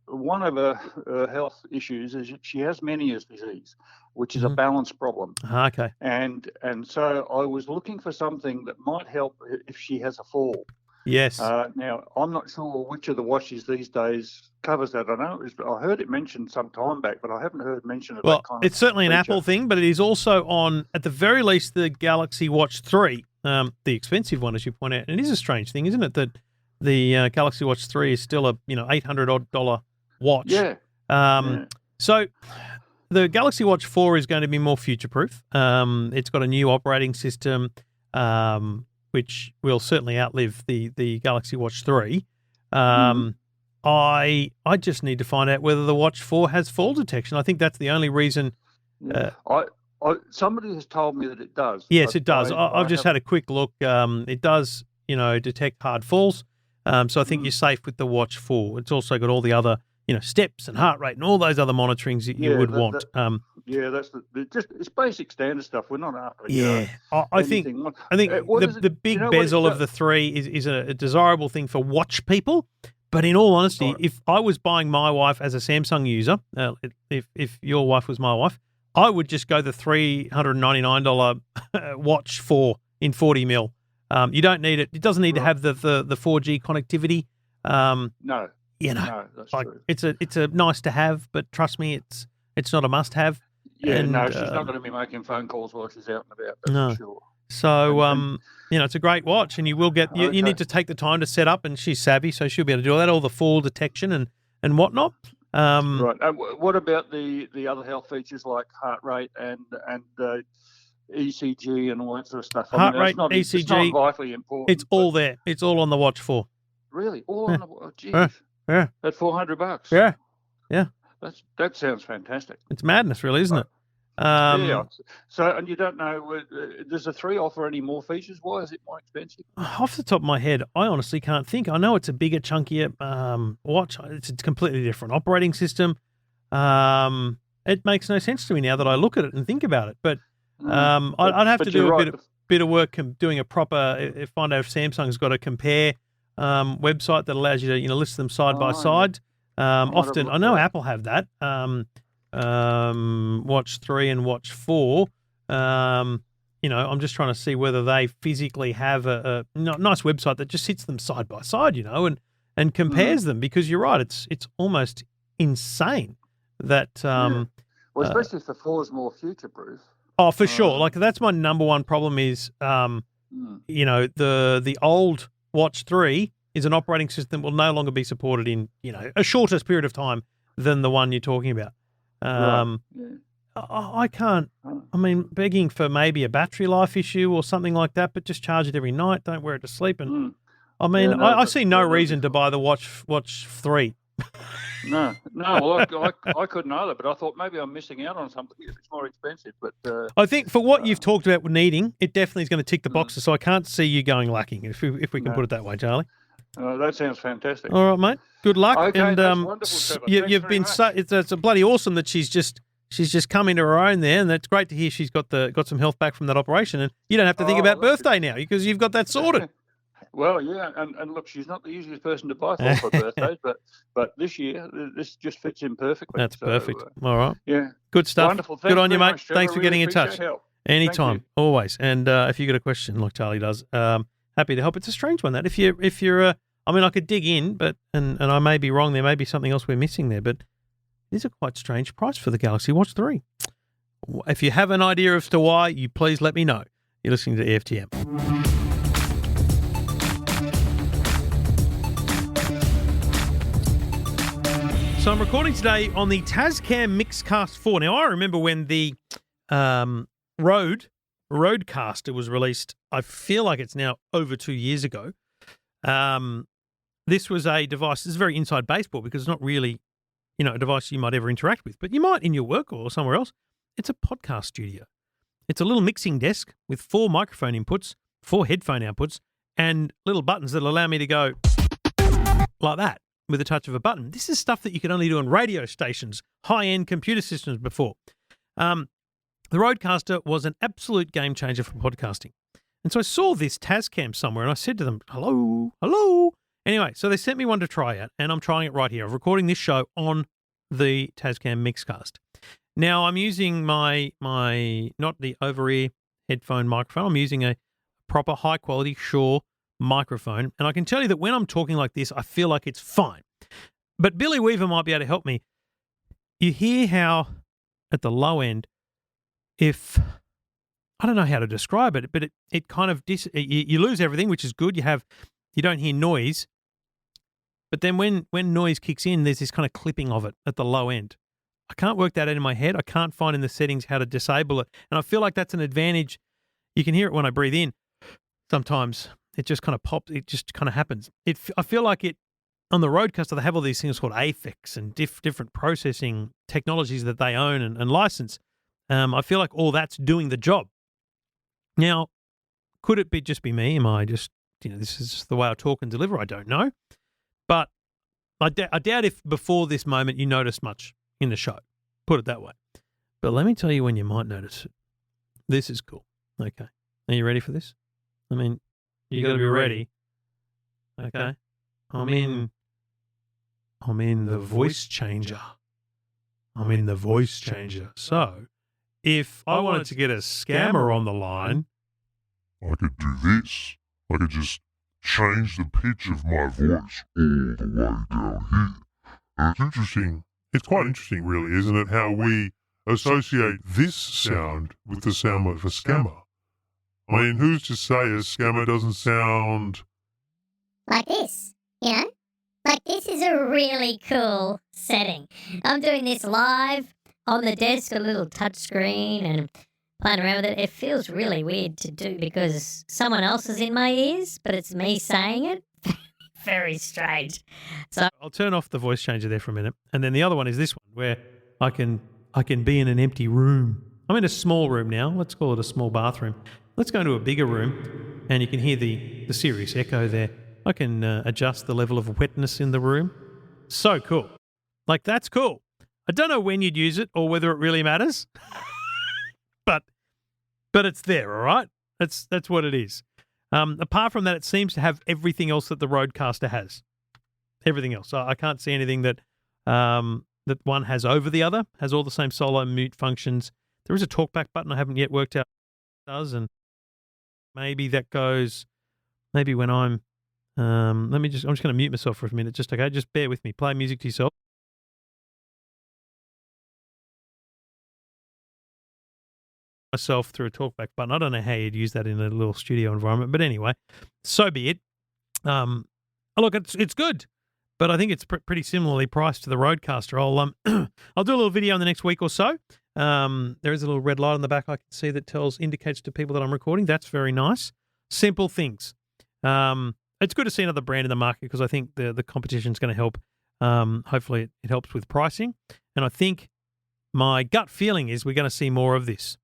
one of her health issues is she has Meniere's disease, which is a balance problem. Okay. And so I was looking for something that might help if she has a fall. Yes. Now, I'm not sure which of the watches these days covers that. I heard it mentioned some time back, but I haven't heard mention of Well, that kind of it's certainly an feature. Apple thing, but it is also on, at the very least, the Galaxy Watch 3, the expensive one, as you point out. And it is a strange thing, isn't it, that the Galaxy Watch 3 is still a $800 watch. Yeah. So the Galaxy Watch 4 is going to be more future-proof. It's got a new operating system, which will certainly outlive the Galaxy Watch 3. I just need to find out whether the Watch 4 has fall detection. I think that's the only reason. Somebody has told me that it does. Yes, it does. I've just had a quick look. It does, detect hard falls. So I think you're safe with the Watch 4. It's also got all the other, steps and heart rate and all those other monitorings that you would want. That's it's basic standard stuff. We're not after. I think the big bezel of the 3 is a desirable thing for watch people. But in all honesty, if I was buying my wife as a Samsung user, if your wife was my wife, I would just go the $399 watch 4 in 40 mil. You don't need it. It doesn't need to have the 4G connectivity. No, that's true. It's a nice to have, but trust me, it's not a must have. Yeah, no, she's not going to be making phone calls while she's out and about. That's for sure. So, it's a great watch, and you will get. You need to take the time to set up, and she's savvy, so she'll be able to do all that, all the fall detection and whatnot. Right. What about the other health features like heart rate and ECG and all that sort of stuff? Heart rate, ECG, it's not vitally important. It's all there. It's all on the Watch 4. Really, all on the geez. Yeah. At $400. Yeah. That sounds fantastic. It's madness, really, isn't it? So, and you don't know, does the 3 offer any more features? Why is it more expensive? Off the top of my head, I honestly can't think. I know it's a bigger, chunkier watch. It's a completely different operating system. It makes no sense to me now that I look at it and think about it. But I'd have to do a bit of work doing a proper. Find out if Samsung's got a compare website that allows you to list them side by side. Often, I know Apple have that. Watch 3 and Watch 4. I'm just trying to see whether they physically have a nice website that just sits them side by side, and compares them, because you're right, it's almost insane that. Well, especially if the 4 is more future proof. Oh, for sure. Like, that's my number one problem is, the old Watch 3 is an operating system that will no longer be supported in, a shorter period of time than the one you're talking about. I can't, begging for maybe a battery life issue or something like that, but just charge it every night. Don't wear it to sleep. And I see no reason to buy the Watch 3. No. Well, I couldn't either, but I thought maybe I'm missing out on something if it's more expensive. But I think for what you've talked about needing, it definitely is going to tick the boxes. So I can't see you going lacking, if we can put it that way, Charlie. That sounds fantastic. All right, mate. Good luck. Okay, and that's wonderful, Trevor. You've been it's a bloody awesome that she's just come into her own there, and that's great to hear. She's got some health back from that operation, and you don't have to think about birthday now because you've got that sorted. Well, yeah, and look, she's not the easiest person to buy for birthdays, but this year this just fits in perfectly. That's perfect. All right. Yeah. Good stuff. Wonderful. Good on you, mate. Much, Thanks for getting in touch. Anytime, always. And if you got a question like Charlie does, happy to help. It's a strange one that if you're I could dig in, but and I may be wrong. There may be something else we're missing there, but it is a quite strange price for the Galaxy Watch 3. If you have an idea as to why, you please let me know. You're listening to EFTM. So I'm recording today on the Tascam Mixcast 4. Now, I remember when the Roadcaster was released. I feel like it's now over 2 years ago. This was a device. This is very inside baseball because it's not really, a device you might ever interact with, but you might in your work or somewhere else. It's a podcast studio. It's a little mixing desk with 4 microphone inputs, 4 headphone outputs, and little buttons that allow me to go like that with a touch of a button. This is stuff that you could only do on radio stations, high-end computer systems before. The Roadcaster was an absolute game changer for podcasting. And so I saw this Tascam somewhere and I said to them, hello. Anyway, so they sent me one to try out, and I'm trying it right here. I'm recording this show on the Tascam Mixcast. Now, I'm using my not the over-ear headphone microphone. I'm using a proper high-quality Shure microphone. And I can tell you that when I'm talking like this, I feel like it's fine. But Billy Weaver might be able to help me. You hear how at the low end, if I don't know how to describe it, but it kind of you lose everything, which is good. You don't hear noise. But then when noise kicks in, there's this kind of clipping of it at the low end. I can't work that out in my head. I can't find in the settings how to disable it. And I feel like that's an advantage. You can hear it when I breathe in. Sometimes it just kind of pops. It just kind of happens. I feel like it on the Rodecaster, they have all these things called AFX and different processing technologies that they own and license. I feel like all that's doing the job. Now, could it just be me? Am I just, this is the way I talk and deliver? I don't know. But I doubt if before this moment you noticed much in the show. Put it that way. But let me tell you when you might notice it. This is cool. Okay. Are you ready for this? I mean, you got to be ready. Okay. I'm in the voice changer. I'm in the voice changer. So, if I wanted to get a scammer on the line, I could do this. I could just change the pitch of my voice all the way down here. And it's interesting. It's quite interesting, really, isn't it, how we associate this sound with the sound of a scammer. I mean, who's to say a scammer doesn't sound like this, Like, this is a really cool setting. I'm doing this live on the desk, a little touch screen, and playing around with it. It feels really weird to do because someone else is in my ears, but it's me saying it. Very strange. So I'll turn off the voice changer there for a minute. And then the other one is this one where I can be in an empty room. I'm in a small room now. Let's call it a small bathroom. Let's go into a bigger room and you can hear the serious echo there. I can adjust the level of wetness in the room. So cool. Like, that's cool. I don't know when you'd use it or whether it really matters. but it's there, all right? That's what it is. Apart from that, it seems to have everything else that the Rodecaster has. Everything else. I can't see anything that that one has over the other. Has all the same solo mute functions. There is a talkback button I haven't yet worked out what it does, and maybe that goes. Maybe when I'm I'm just going to mute myself for a minute. Just bear with me. Play music to yourself. Myself through a talkback button. I don't know how you'd use that in a little studio environment, but anyway, so be it. Look, it's good, but I think it's pretty similarly priced to the Rodecaster. I'll do a little video in the next week or so. There is a little red light on the back I can see that indicates to people that I'm recording. That's very nice. Simple things. It's good to see another brand in the market because I think the competition is going to help. Hopefully, it helps with pricing, and I think my gut feeling is we're going to see more of this.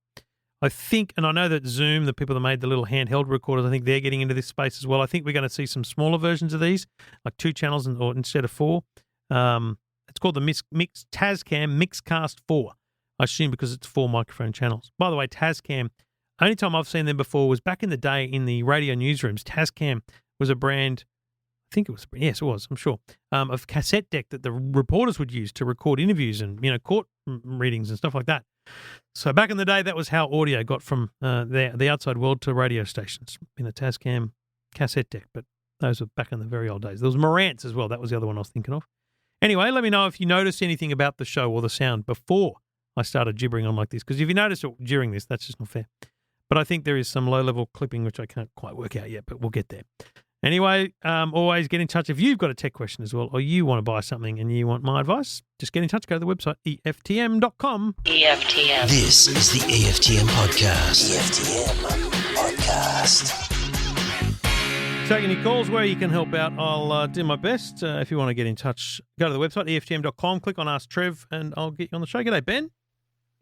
I think, and I know that Zoom, the people that made the little handheld recorders, I think they're getting into this space as well. I think we're going to see some smaller versions of these, like 2 channels or instead of 4. It's called the Tascam Mixcast 4. I assume because it's 4 microphone channels. By the way, Tascam, only time I've seen them before was back in the day in the radio newsrooms. Tascam was a brand, I think it was, yes, it was, I'm sure, of cassette deck that the reporters would use to record interviews and, court readings and stuff like that. So back in the day, that was how audio got from the outside world to radio stations in a Tascam cassette deck. But those were back in the very old days. There was Marantz as well. That was the other one I was thinking of. Anyway, let me know if you notice anything about the show or the sound before I started gibbering on like this. Because if you notice it during this, that's just not fair. But I think there is some low-level clipping, which I can't quite work out yet, but we'll get there. Anyway, always get in touch if you've got a tech question as well, or you want to buy something and you want my advice. Just get in touch. Go to the website, EFTM.com. EFTM. This is the EFTM Podcast. EFTM Podcast. Taking any calls where you can help out, I'll do my best. If you want to get in touch, go to the website, EFTM.com, click on Ask Trev, and I'll get you on the show. G'day, Ben.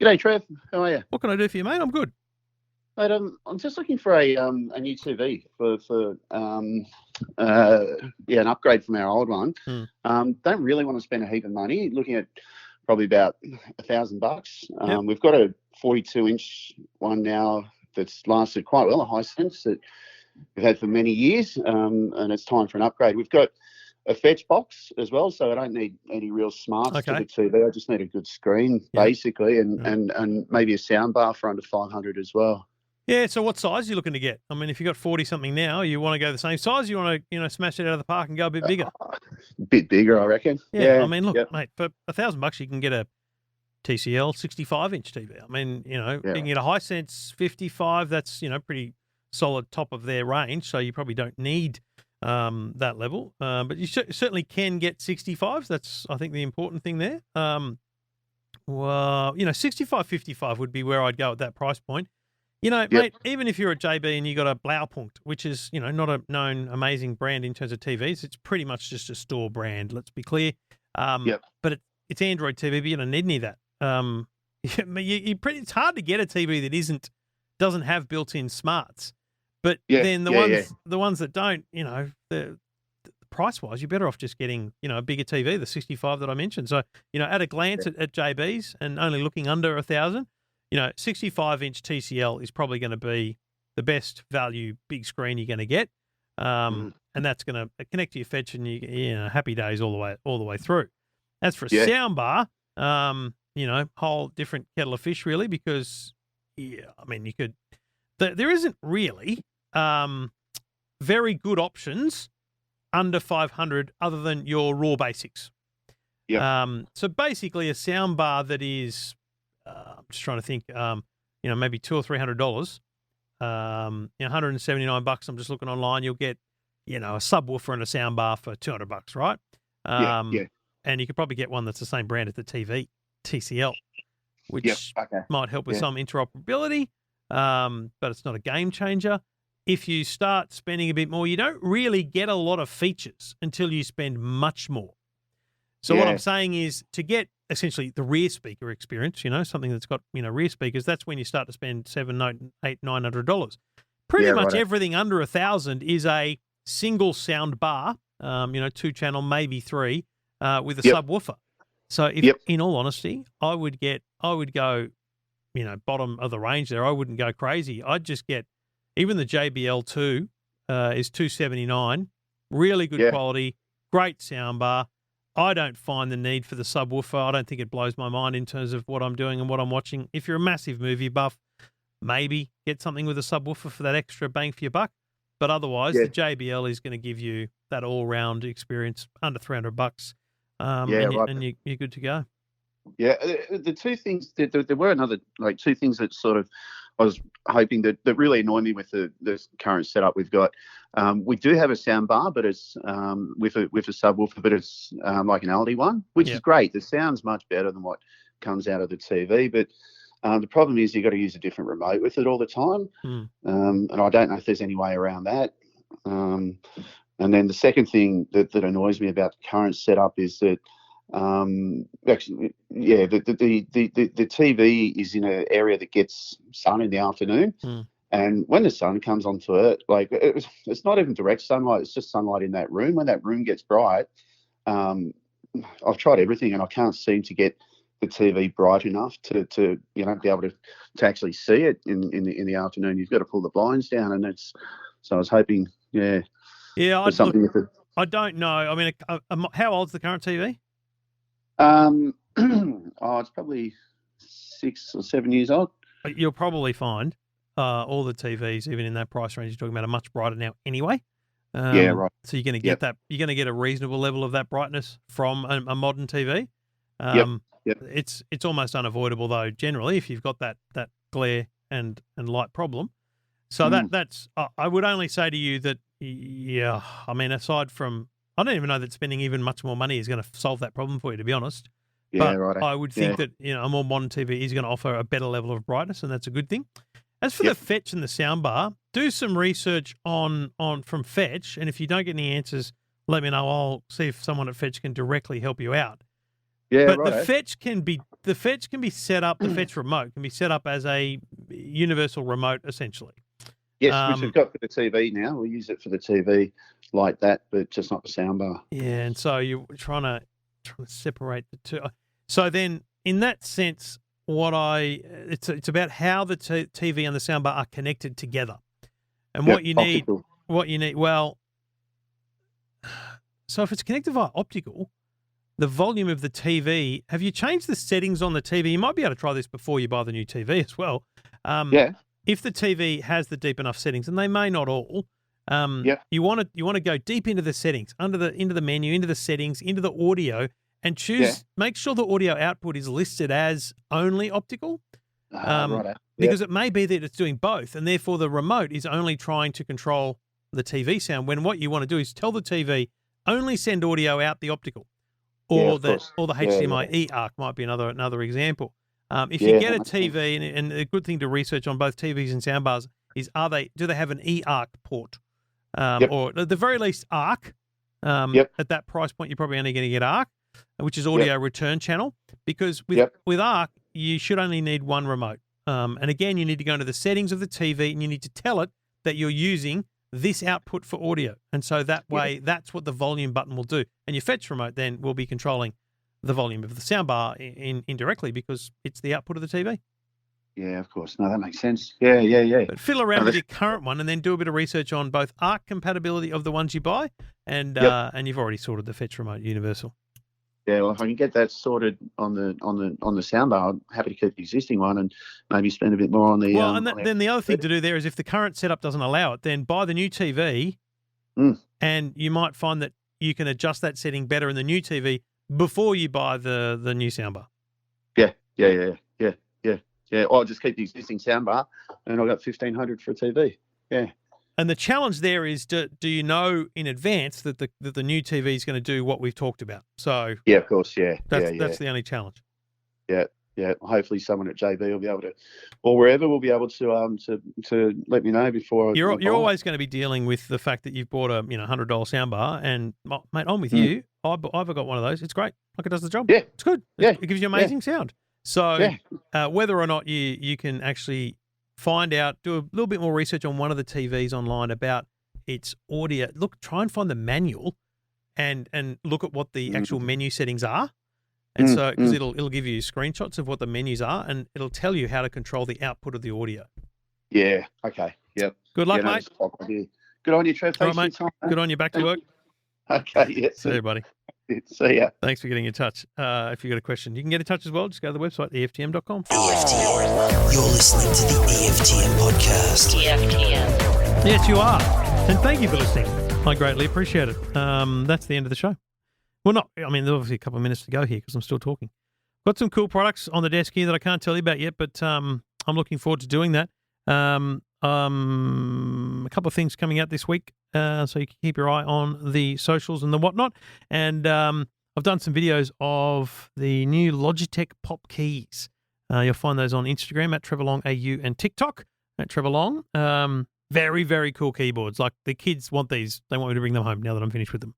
G'day, Trev. How are you? What can I do for you, mate? I'm good. Mate, I'm just looking for a new TV for an upgrade from our old one. Don't really want to spend a heap of money. Looking at probably about $1,000. Yep. We've got a 42-inch one now that's lasted quite well, a Hisense that we've had for many years, and it's time for an upgrade. We've got a fetch box as well, so I don't need any real smarts to the TV. I just need a good screen, basically, and maybe a sound bar for under $500 as well. Yeah, so what size are you looking to get? I mean, if you've got 40-something now, you want to go the same size, you want to, smash it out of the park and go a bit bigger. A bit bigger, I reckon. Yeah, I mean, look, mate, for $1,000 you can get a TCL 65-inch TV. I mean, you can get a Hisense 55. That's, pretty solid top of their range, so you probably don't need that level. But you certainly can get 65s. That's, I think, the important thing there. Well, 65, 55 would be where I'd go at that price point. Mate, even if you're at JB and you got a Blaupunkt, which is, not a known amazing brand in terms of TVs, it's pretty much just a store brand, let's be clear. But it's Android TV, but you don't need any of that. It's hard to get a TV that doesn't have built-in smarts. But then the ones that don't, the price-wise, you're better off just getting, a bigger TV, the 65 that I mentioned. So, at a glance at JB's and only looking under 1,000, 65-inch TCL is probably going to be the best value big screen you're going to get, and that's going to connect to your fetch and happy days all the way through. As for a soundbar, whole different kettle of fish really, because you could. There isn't really very good options under 500 other than your raw basics. So basically, a soundbar that is. I'm just trying to think, maybe $200 or $300, $179. I'm just looking online. You'll get, a subwoofer and a soundbar for $200, right? And you could probably get one that's the same brand as the TV, TCL, which might help with some interoperability, but it's not a game changer. If you start spending a bit more, you don't really get a lot of features until you spend much more. So what I'm saying is to get essentially the rear speaker experience, something that's got, rear speakers, that's when you start to spend $700, $800, $900. Pretty much everything under 1,000 is a single sound bar, 2-channel, maybe 3, with a subwoofer. So if, in all honesty, I would go, bottom of the range there. I wouldn't go crazy. I'd just get, even the JBL 2 is $279, really good quality, great sound bar. I don't find the need for the subwoofer. I don't think it blows my mind in terms of what I'm doing and what I'm watching. If you're a massive movie buff, maybe get something with a subwoofer for that extra bang for your buck. But otherwise, the JBL is going to give you that all-round experience under $300, and you're good to go. Yeah, the two things, there were another, two things that sort of I was hoping that really annoy me with the current setup we've got. We do have a sound bar, but it's with a subwoofer, but it's like an Aldi one, which is great. The sound's much better than what comes out of the TV. But the problem is you've got to use a different remote with it all the time, and I don't know if there's any way around that. And then the second thing that annoys me about the current setup is that the TV is in an area that gets sun in the afternoon, and when the sun comes onto it, it's not even direct sunlight, it's just sunlight in that room. When that room gets bright, I've tried everything and I can't seem to get the TV bright enough to be able to actually see it in the afternoon. You've got to pull the blinds down, and so I was hoping I don't know. I mean, how old's the current TV? It's probably 6 or 7 years old. You'll probably find all the TVs, even in that price range you're talking about, are much brighter now anyway. So you're going to get that. You're going to get a reasonable level of that brightness from a modern TV. It's almost unavoidable though. Generally, if you've got that glare and light problem, so that's. I would only say to you that I mean, aside from. I don't even know that spending even much more money is going to solve that problem for you, to be honest. I would think that a more modern TV is going to offer a better level of brightness, and that's a good thing. As for the fetch and the soundbar, do some research on from Fetch, and if you don't get any answers, let me know. I'll see if someone at Fetch can directly help you out. The Fetch can be set up. The Fetch remote can be set up as a universal remote, essentially. Yes, which we've got for the TV now. We use it for the TV like that, but just not the soundbar. Yeah, and so you're trying to separate the two. So then, in that sense, it's about how the TV and the soundbar are connected together, and what you need. Well, so if it's connected via optical, the volume of the TV. Have you changed the settings on the TV? You might be able to try this before you buy the new TV as well. if the TV has the deep enough settings, and they may not all, you want to go deep into the settings, into the menu, into the settings, into the audio, and choose. Make sure the audio output is listed as only optical, because it may be that it's doing both, and therefore the remote is only trying to control the TV sound. When what you want to do is tell the TV only send audio out the optical, or the HDMI eARC might be another example. If you get a TV, and a good thing to research on both TVs and soundbars is do they have an eARC port, or at the very least ARC. At that price point, you're probably only going to get ARC, which is audio return channel, because with ARC you should only need one remote. And again, you need to go into the settings of the TV and you need to tell it that you're using this output for audio, and so that way that's what the volume button will do, and your fetch remote then will be controlling the volume of the soundbar indirectly because it's the output of the TV. Yeah, of course. No, that makes sense. Yeah. But fiddle around with your current one and then do a bit of research on both ARC compatibility of the ones you buy, and you've already sorted the fetch remote universal. Yeah, well, if I can get that sorted on the soundbar, I'm happy to keep the existing one and maybe spend a bit more on the. Well, and then the other thing to do there is if the current setup doesn't allow it, then buy the new TV, and you might find that you can adjust that setting better in the new TV before you buy the new soundbar. Yeah. I'll just keep the existing soundbar, and I've got $1,500 for a TV. Yeah. And the challenge there is, do you know in advance that the new TV is going to do what we've talked about? So yeah, of course, that's the only challenge. Yeah. Hopefully, someone at JB will be able to, or wherever, will be able to let me know before. You're always going to be dealing with the fact that you've bought a $100 soundbar, and mate, I'm with you. I've got one of those. It's great. Like, it does the job. Yeah, it's good. It gives you amazing sound. So whether or not you can actually find out, do a little bit more research on one of the TVs online about its audio. Try and find the manual, and look at what the actual menu settings are. And so, because it'll give you screenshots of what the menus are, and it'll tell you how to control the output of the audio. Yeah. Okay. Yep. Good luck, mate. Good on you, Trev. All right, mate. Good on you. Back to work. Okay. Yeah. See you, buddy. See ya. Thanks for getting in touch. If you've got a question, you can get in touch as well. Just go to the website, EFTM.com. EFTM. You're listening to the EFTM podcast. EFTM. Yes, you are. And thank you for listening. I greatly appreciate it. That's the end of the show. Well, there's obviously a couple of minutes to go here because I'm still talking. Got some cool products on the desk here that I can't tell you about yet, but I'm looking forward to doing that. A couple of things coming out this week, so you can keep your eye on the socials and the whatnot. And I've done some videos of the new Logitech Pop Keys. You'll find those on Instagram at Trevor Long AU and TikTok at Trevor Long. Very, very cool keyboards. Like, the kids want these. They want me to bring them home now that I'm finished with them.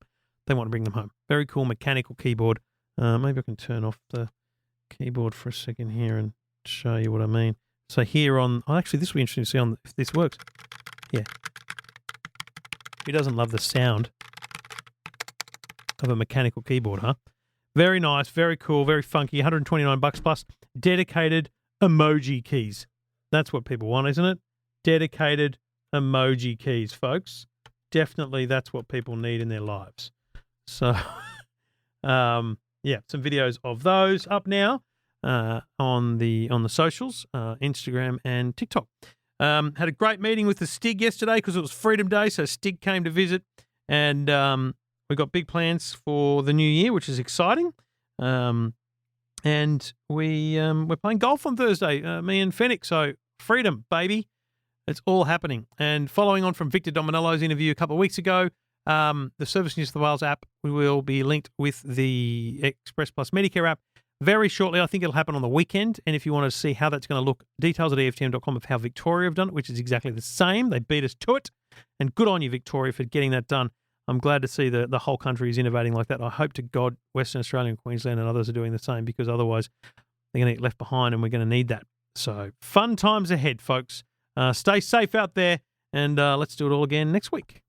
They want to bring them home. Very cool mechanical keyboard. Maybe I can turn off the keyboard for a second here and show you what I mean. So here actually, this will be interesting to see if this works. Yeah. Who doesn't love the sound of a mechanical keyboard, huh? Very nice, very cool, very funky. $129 plus dedicated emoji keys. That's what people want, isn't it? Dedicated emoji keys, folks. Definitely, that's what people need in their lives. So, some videos of those up now on the socials, Instagram and TikTok. Had a great meeting with the Stig yesterday because it was Freedom Day, so Stig came to visit, and we've got big plans for the new year, which is exciting. And we're playing golf on Thursday, me and Fenwick. So freedom, baby. It's all happening. And following on from Victor Dominello's interview a couple of weeks ago, the Service New South Wales app will be linked with the Express Plus Medicare app very shortly. I think it'll happen on the weekend. And if you want to see how that's going to look, details at EFTM.com of how Victoria have done it, which is exactly the same. They beat us to it. And good on you, Victoria, for getting that done. I'm glad to see the whole country is innovating like that. I hope to God Western Australia and Queensland and others are doing the same, because otherwise they're going to get left behind and we're going to need that. So fun times ahead, folks. Stay safe out there, and let's do it all again next week.